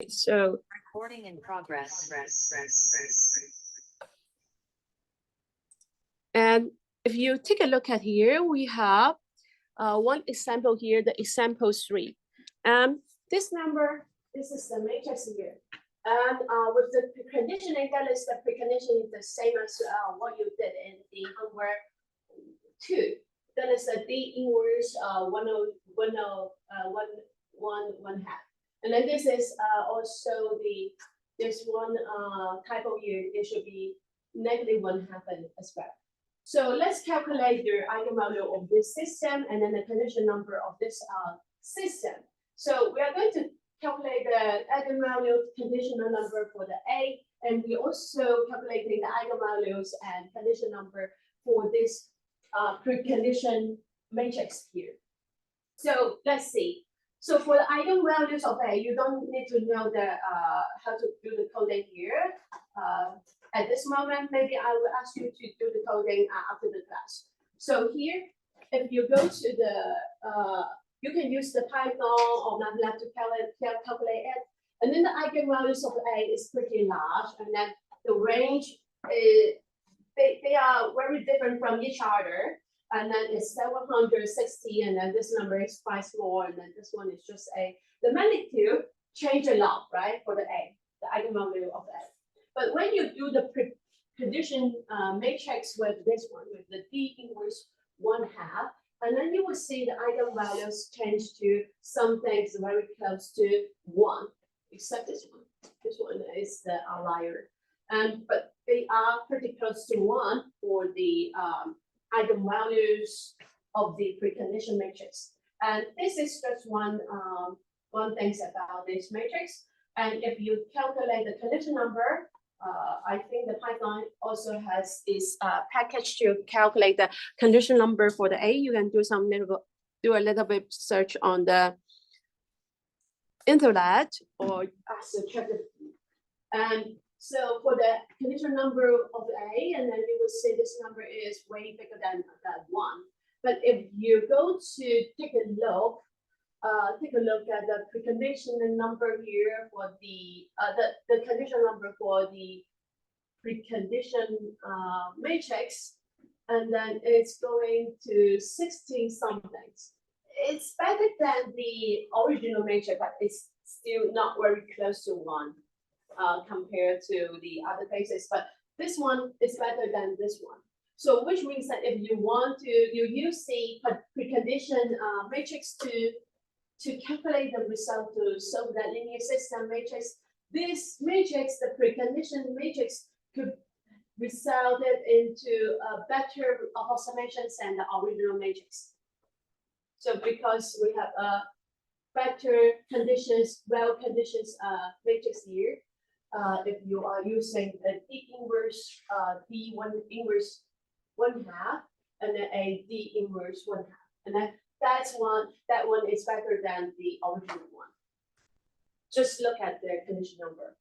So Recording in progress. and if you take a look at here, we have one example here, the example 3. This number, this is the matrix here. And with the preconditioning, that is the preconditioning the same as what you did in the homework 2. That is a D inverse 1 half. And then this is also this one type of here, it should be -1/2 as well. So let's calculate the eigenvalue of this system and then the condition number of this system. So we are going to calculate the eigenvalue conditional number for the A, and we also calculating the eigenvalues and condition number for this precondition matrix here. So let's see. So for the eigenvalues of A, you don't need to know the how to do the coding here. At this moment, maybe I will ask you to do the coding after the class. So here, if you go to the, you can use the Python or MATLAB to calculate it. And then the eigenvalues of A is pretty large, and then the range is, they are very different from each other. And then it's 760, and then this number is quite small, and then this one is just A. The magnitude change a lot, right, for the A, the eigenvalue of A. But when you do the precondition matrix with this one, with the D inverse 1/2, and then you will see the eigenvalues change to some things very close to 1, except this one. This one is the outlier. But they are pretty close to 1 for the eigenvalues of the precondition matrix. And this is just one thing about this matrix. And if you calculate the condition number, I think the Python also has this package to calculate the condition number for the A. You can do a little bit search on the internet or ask the check it. And so for the condition number of A, and then you will see this number is way bigger than 1. But if you go to take a look at the precondition number here for the condition number for the precondition matrix, and then it's going to 16 something. It's better than the original matrix, but it's still not very close to 1 compared to the other cases. But this one is better than this one. So which means that if you want to, you use the precondition matrix to calculate the result to solve that linear system matrix, this matrix, the precondition matrix, could result it into a better approximations than the original matrix. So because we have a better conditions, well conditions matrix here, if you are using a D inverse D1 inverse 1/2 and then a D inverse 1/2, and then that one is better than the original one. Just look at the condition number.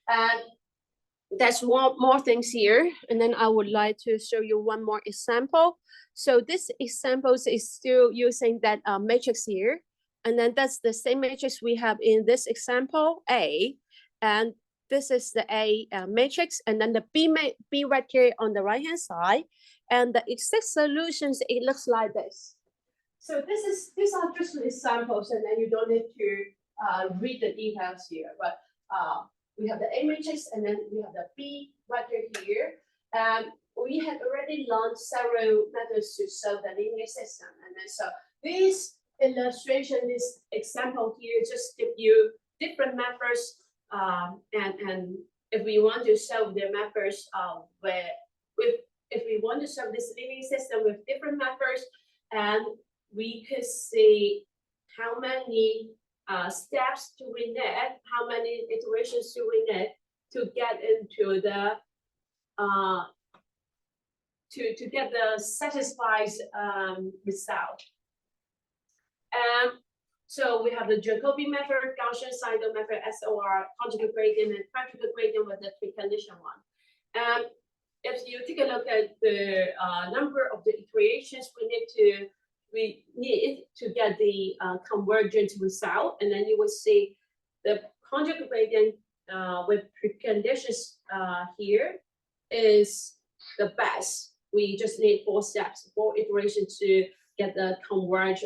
And that's one more things here. And then I would like to show you one more example. So this example is still using that matrix here. And then that's the same matrix we have in this example, A. And this is the A matrix, and then the B right here on the right-hand side. And the exact solutions, it looks like this. So these are just examples, and then you don't need to read the details here. But we have the A matrix, and then we have the B right here. And we have already learned several methods to solve the linear system. And then so this illustration, this example here, just give you different methods. And if we want to solve the methods if we want to solve this linear system with different methods, and we could see how many steps to we need, how many iterations do we need to get into the to get the satisfied result. So we have the Jacobi method, Gaussian-Seidel method, SOR, conjugate gradient, and practical gradient with the precondition one. If you take a look at the number of the iterations we need to get the convergent result, and then you will see the conjugate gradient with preconditions here is the best. We just need 4 steps, 4 iterations to get the converged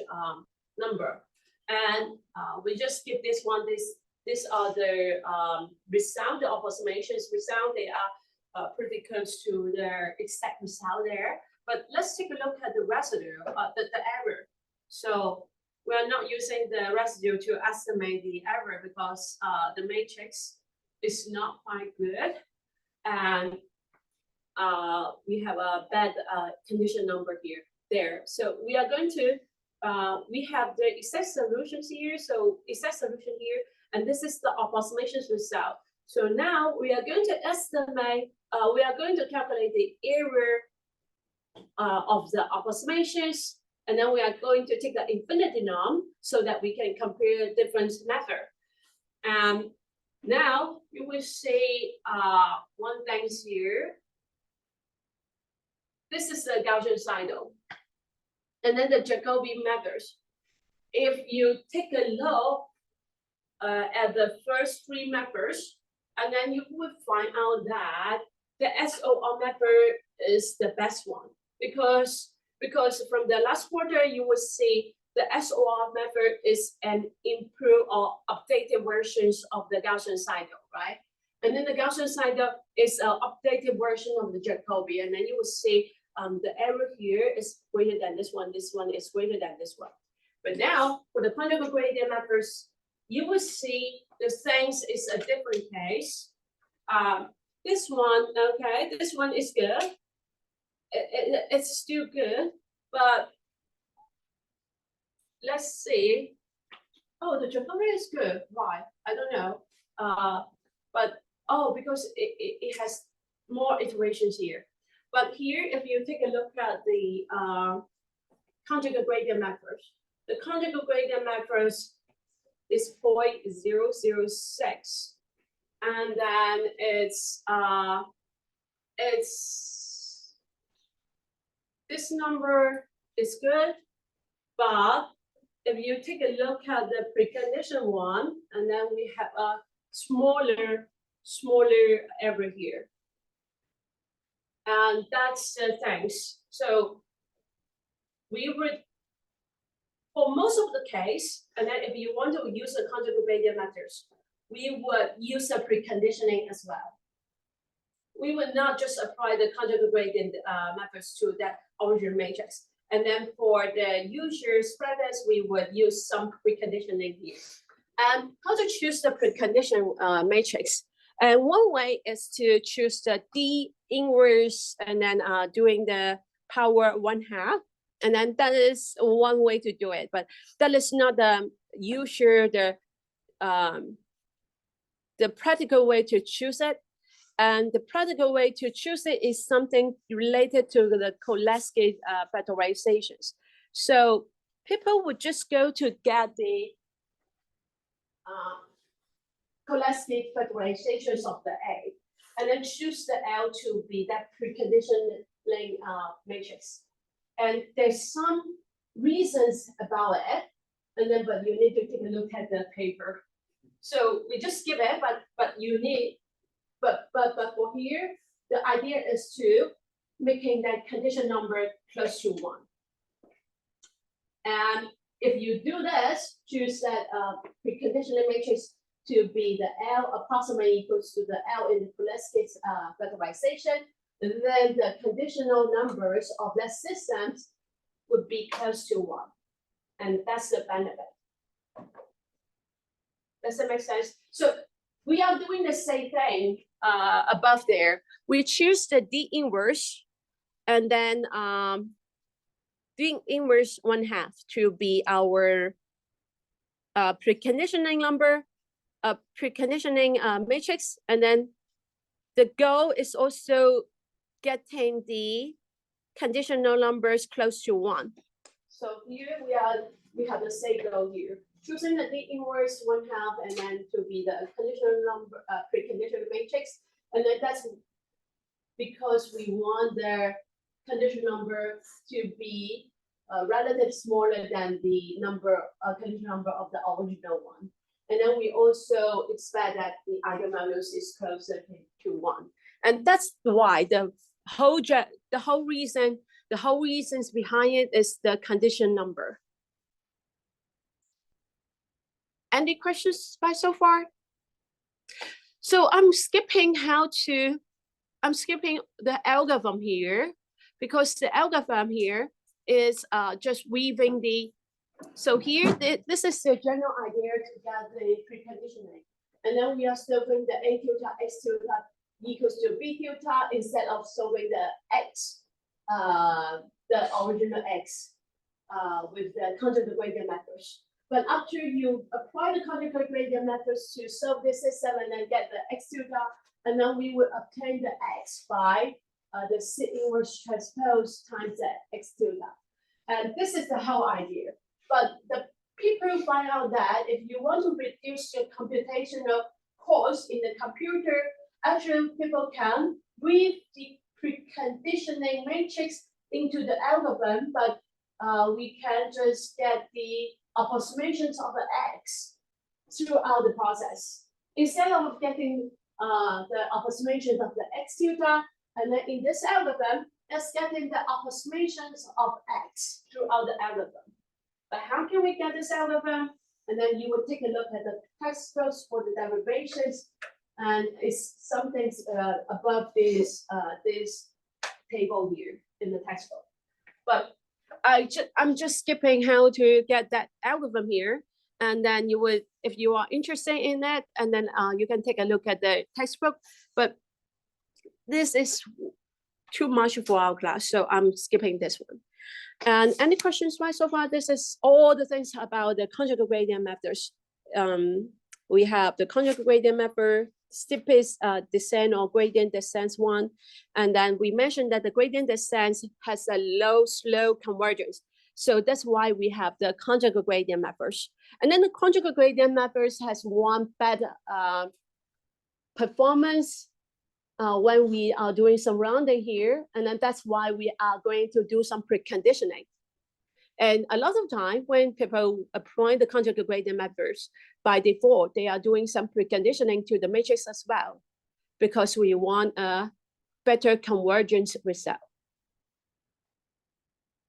number. And we just give this one, these are the result, the approximations result. They are pretty close to their exact result there. But let's take a look at the residue, the error. So we're not using the residue to estimate the error because the matrix is not quite good. And we have a bad condition number here, there. So we are going to, we have the exact solutions here. So exact solution here, and this is the approximations result. So now we are going to estimate, we are going to calculate the error of the approximations, and then we are going to take the infinity norm so that we can compare different method. And now you will see one thing here. This is the Gaussian Seidel, and then the Jacobi methods. If you take a look at the first 3 methods, and then you would find out that the SOR method is the best one because from the last quarter you will see the SOR method is an improved or updated versions of the Gaussian Seidel, right? And then the Gaussian Seidel is an updated version of the Jacobi, and then you will see the error here is greater than this one is greater than this one. But now for the conjugate gradient methods, you will see the things is a different case. This one, okay, this one is good. It's still good, but let's see. Oh, the Jacobi is good. Why? I don't know. But oh, because it has more iterations here. But here, if you take a look at the conjugate gradient methods, the conjugate gradient methods is 0.006, and then it's this number is good, but if you take a look at the precondition one, and then we have a smaller error here. And that's the things. So we would, for most of the case, and then if you want to use the conjugate gradient methods, we would use a preconditioning as well. We would not just apply the conjugate gradient methods to that original matrix. And then for the usual spread test, we would use some preconditioning here. And how to choose the precondition matrix? And one way is to choose the D inverse and then doing the power 1/2. And then that is one way to do it, but that is not the usual, the practical way to choose it. And the practical way to choose it is something related to the Cholesky factorizations. So people would just go to get the Cholesky factorizations of the A, and then choose the L to be that preconditioning matrix. And there's some reasons about it, and then but you need to take a look at the paper. So we just give it, but you need, but for here, the idea is to making that condition number close to 1. And if you do this, choose that preconditioning matrix to be the L approximately equals to the L in the Cholesky factorization, then the conditional numbers of that systems would be close to 1. And that's the benefit. Does that make sense? So we are doing the same thing above there. We choose the D inverse and then D inverse 1/2 to be our preconditioning number, preconditioning matrix. And then the goal is also getting the conditional numbers close to 1. So here we have the same goal here. Choosing the D inverse 1/2 and then to be the conditional number preconditional matrix. And then that's because we want the condition number to be relatively smaller than the number condition number of the original one. And then we also expect that the eigenvalues is closer to 1. And that's why the whole reasons behind it is the condition number. Any questions by so far? So I'm skipping the algorithm here, because the algorithm here is just weaving the, so here, this is the general idea to get the preconditioning. And then we are solving the A tilde X tilde equals to B tilde instead of solving the X, the original X with the conjugate gradient methods. But after you apply the conjugate gradient methods to solve this system and then get the X tilde, and then we will obtain the X by the C inverse transpose times the X tilde. And this is the whole idea. But the people find out that if you want to reduce your computational cost in the computer, actually people can weave the preconditioning matrix into the algorithm, but we can just get the approximations of the X throughout the process. Instead of getting the approximations of the X tilde, and then in this algorithm, it's getting the approximations of X throughout the algorithm. But how can we get this algorithm? And then you will take a look at the textbooks for the derivations, and it's something above this table here in the textbook. But I'm just skipping how to get that algorithm here, and then you would, if you are interested in that, and then you can take a look at the textbook. But this is too much for our class, so I'm skipping this one. And any questions right so far? This is all the things about the conjugate gradient methods. We have the conjugate gradient method, steepest descent or gradient descent one. And then we mentioned that the gradient descent has a low slope convergence. So that's why we have the conjugate gradient methods. And then the conjugate gradient methods has one better performance when we are doing some rounding here, and then that's why we are going to do some preconditioning. And a lot of time when people apply the conjugate gradient methods, by default, they are doing some preconditioning to the matrix as well, because we want a better convergence result.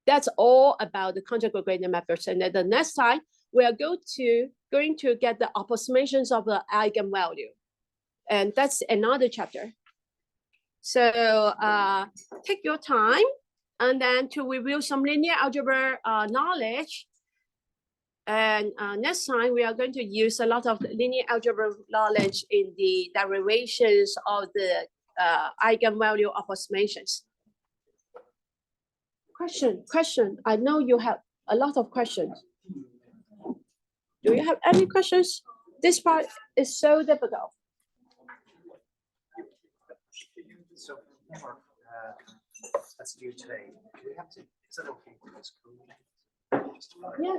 That's all about the conjugate gradient methods. And then the next time, we are going to get the approximations of the eigenvalue. And that's another chapter. So take your time and then to review some linear algebra knowledge. And next time we are going to use a lot of linear algebra knowledge in the derivations of the eigenvalue approximations. Question. I know you have a lot of questions. Do you have any questions? This part is so difficult. So homework that's due today. Do we have to? Is it okay for this code? Yeah.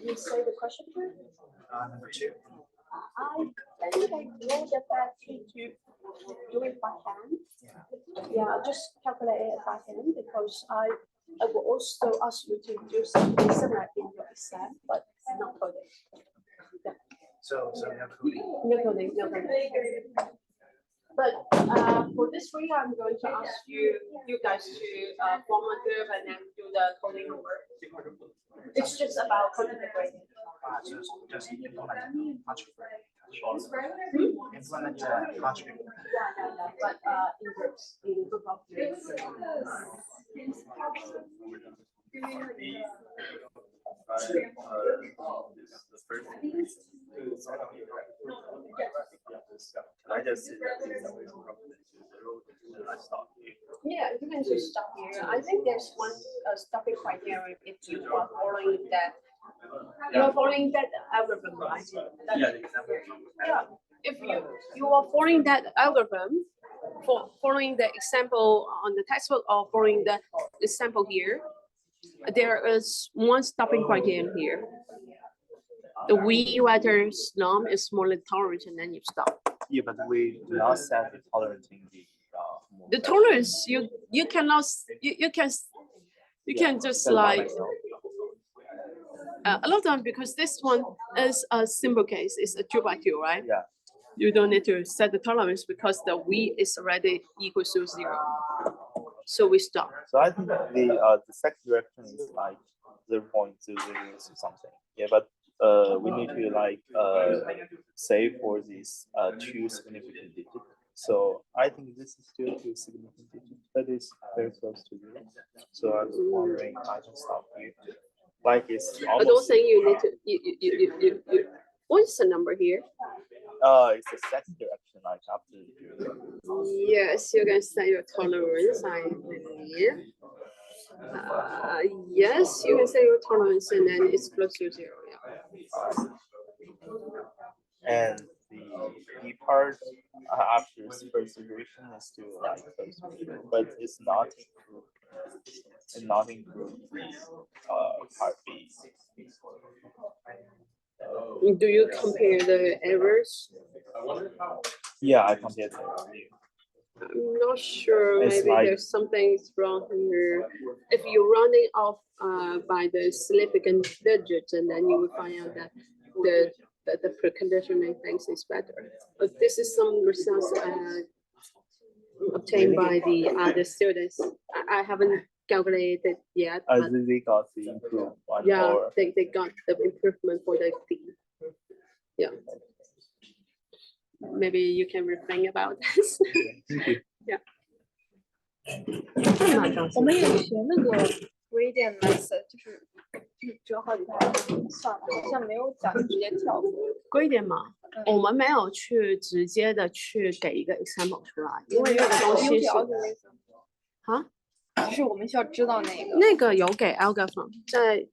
You say the question here. Number 2. I think I know that to do it by hand. Yeah, I'll just calculate it by hand because I will also ask you to do something similar in your exam, but not coding. Yeah. So no coding. No coding. But for this week, I'm going to ask you guys to form a group and then do the coding homework. It's just about conjugate gradient. So just implement conjugate gradient. Implement conjugate gradient. Yeah, but in groups, in group of groups. I just said that it's always a problem. I stop here. Yeah, you can just stop here. I think there's one stopping criteria if you are following that. You're following that algorithm, right? Yeah, the example. Yeah. If you are following that algorithm, following the example on the textbook or following the example here, there is one stopping criterion here. The V letters norm is smaller tolerant, and then you stop. Yeah, but we do not set the tolerance in The tolerance you cannot you can just like a lot of time because this one is a simple case. It's a 2 by 2, right? Yeah. You don't need to set the tolerance because the V is already equal to 0. So we stop. So I think the second direction is like 0.00 something. Yeah, but we need to like save for these two significant digits. So I think this is still two significant digits. That is very close to 0. So I was wondering I can stop here. Like it's I don't almost think you need to. You. What is the number here? it's the second direction, like after 0. Yes, you can set your tolerance. I believe. Yes, you can set your tolerance and then it's close to 0. Yeah. And the part after the first iteration is still like close to 0, but it's not included. And not include part B. Do you compare the errors? Yeah, I compared them. I'm not sure. It's Maybe like- there's something wrong here. If you're running off by the significant digits, and then you will find out that the preconditioning things is better. But this is some results obtained by the other students. I haven't calculated yet, but They got the improved one yeah, or they got the improvement for the D. Yeah. Maybe you can rethink about this. Yeah. 我们也学那个 gradient method，就是折好几条算了，好像没有讲就直接跳过。贵一点嘛，我们没有去直接的去给一个 example 出来，因为那个东西是啊，就是我们需要知道那个。那个有给 algorithm 在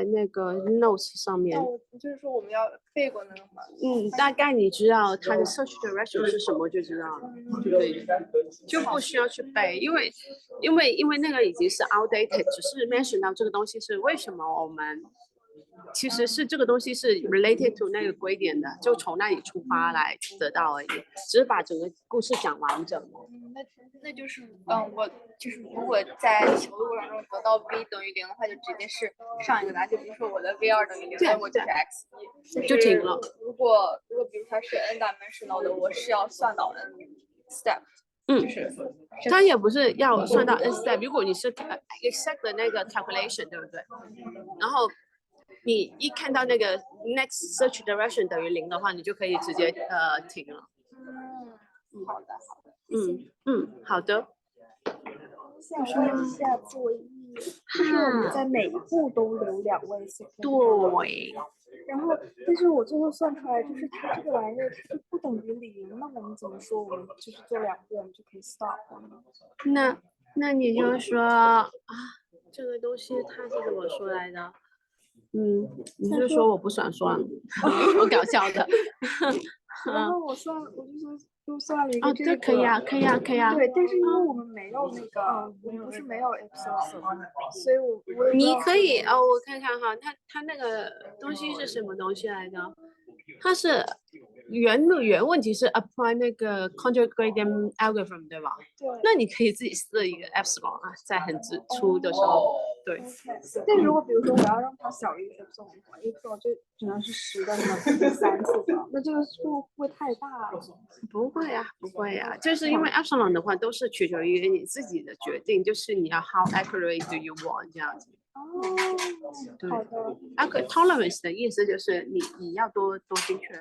那个 notes 上面那，我就是说我们要背过那个嘛。大概你知道它的 search direction 是什么就知道了，对，就不需要去背，因为那个已经是 outdated，只是 mention 到这个东西是为什么我们。其实是这个东西是 related to 那个规点的，就从那里出发来得到而已，只是把整个故事讲完整。那就是我就是如果在求的过程中得到 v 等于0的话，就直接是上一个答案，就比如说我的 v2等于0，那我就是 x1，就停了。如果比如它是 n dimensional 的，我是要算到 n step。就是它也不是要算到 n step， 如果你是 exact 的那个 calculation， 对不对？然后你一看到那个 next search direction 等于0的话，你就可以直接停了。好的。好的。想问一下作业，就是我们在每一步都留2位 second。对。然后，但是我最后算出来，就是它这个玩意儿它是不等于0，那我们怎么说我们就是做2步我们就可以 stop 呢？那你就说啊，这个东西它是怎么说来的？你就说我不想算，我搞笑的。然后我算了一个这个。这可以啊。对，但是因为我们没有那个，我们不是没有 epsilon，所以我你可以我看看哈，它那个东西是什么东西来的？它是原问题是 apply 那个 conjugate gradient algorithm 对吧？对。那你可以自己设一个 epsilon 在很初的时候，对。但如果比如说我要让它小于 epsilon 的话，epsilon 就只能是10的那么3次方，那这个数会太大了。不会啊，就是因为 epsilon 的话都是取决于你自己的决定，就是你要 how accurate do you want 这样子。对。好的。tolerance 的意思就是你要多精确。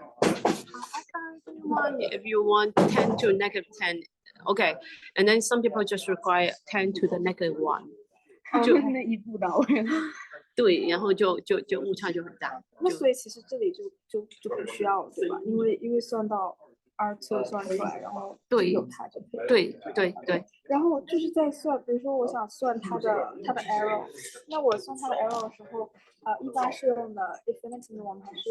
If you want 10 to -10, okay, and then some people just require 10 to the -1. 就那一步到位。对，然后就误差就很大。那所以其实这里就不需要了，对吧？因为算到2算出来，然后有它就可以。对。然后就是在算，比如说我想算它的 error， 那我算它的 error 的时候，一般是用的 infinite norm 还是